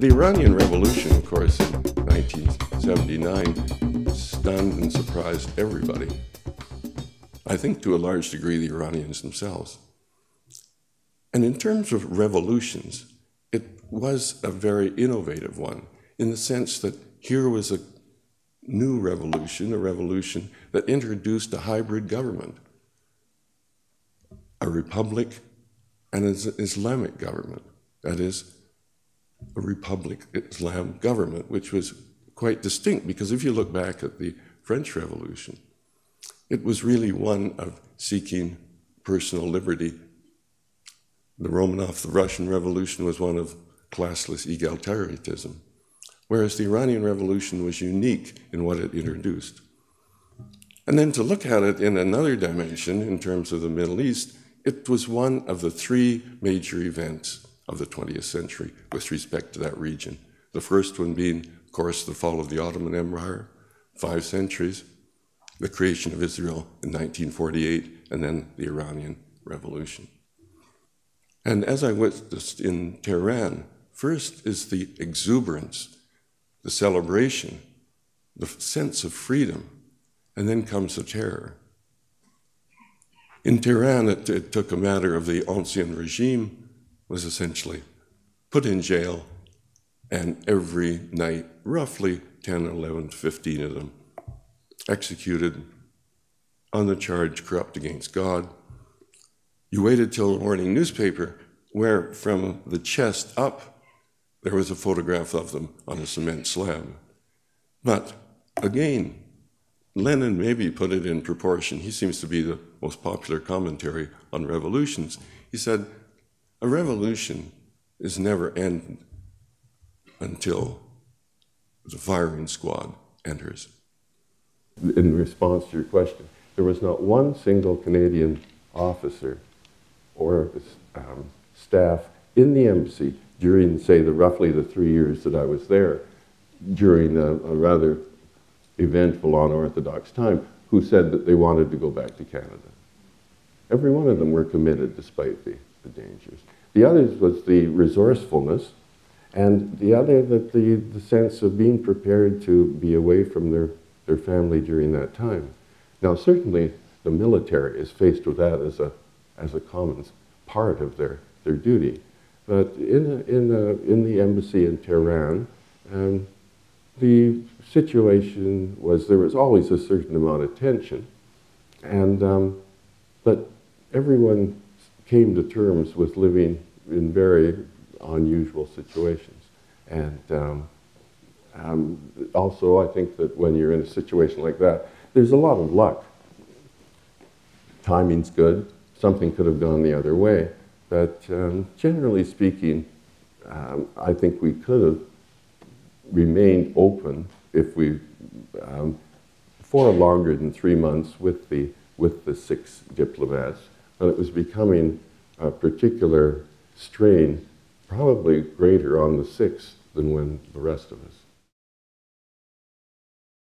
The Iranian Revolution, of course, in 1979 stunned and surprised everybody. I think to a large degree the Iranians themselves. And in terms of revolutions, it was a very innovative one in the sense that here was a new revolution, a revolution that introduced a hybrid government, a republic and an Islamic government. That is, a Republic Islam government, which was quite distinct, because if you look back at the French Revolution, it was really one of seeking personal liberty. The Romanov, the Russian Revolution, was one of classless egalitarianism, whereas the Iranian Revolution was unique in what it introduced. And then to look at it in another dimension, in terms of the Middle East, it was one of the three major events of the 20th century with respect to that region. The first one being, of course, the fall of the Ottoman Empire, 5 centuries, the creation of Israel in 1948, and then the Iranian Revolution. And as I witnessed in Tehran, first is the exuberance, the celebration, the sense of freedom, and then comes the terror. In Tehran, it took a matter of the ancien regime was essentially put in jail, and every night, roughly 10, 11, 15 of them executed on the charge corrupt against God. You waited till the morning newspaper, where from the chest up, there was a photograph of them on a cement slab. But again, Lenin maybe put it in proportion. He seems to be the most popular commentary on revolutions. He said, a revolution is never ended until the firing squad enters. In response to your question, there was not one single Canadian officer or staff in the embassy during, say, roughly the 3 years that I was there, during a rather eventful, unorthodox time, who said that they wanted to go back to Canada. Every one of them were committed despite the dangers. The other was the resourcefulness, and the other that the sense of being prepared to be away from their family during that time. Now, certainly the military is faced with that as a common part of their duty. But in the embassy in Tehran, the situation was there was always a certain amount of tension, and but everyone came to terms with living in very unusual situations. And also, I think that when you're in a situation like that, there's a lot of luck. Timing's good. Something could have gone the other way. But generally speaking, I think we could have remained open if we, for longer than 3 months with the 6 diplomats. And it was becoming a particular strain, probably greater on the 6th than when the rest of us.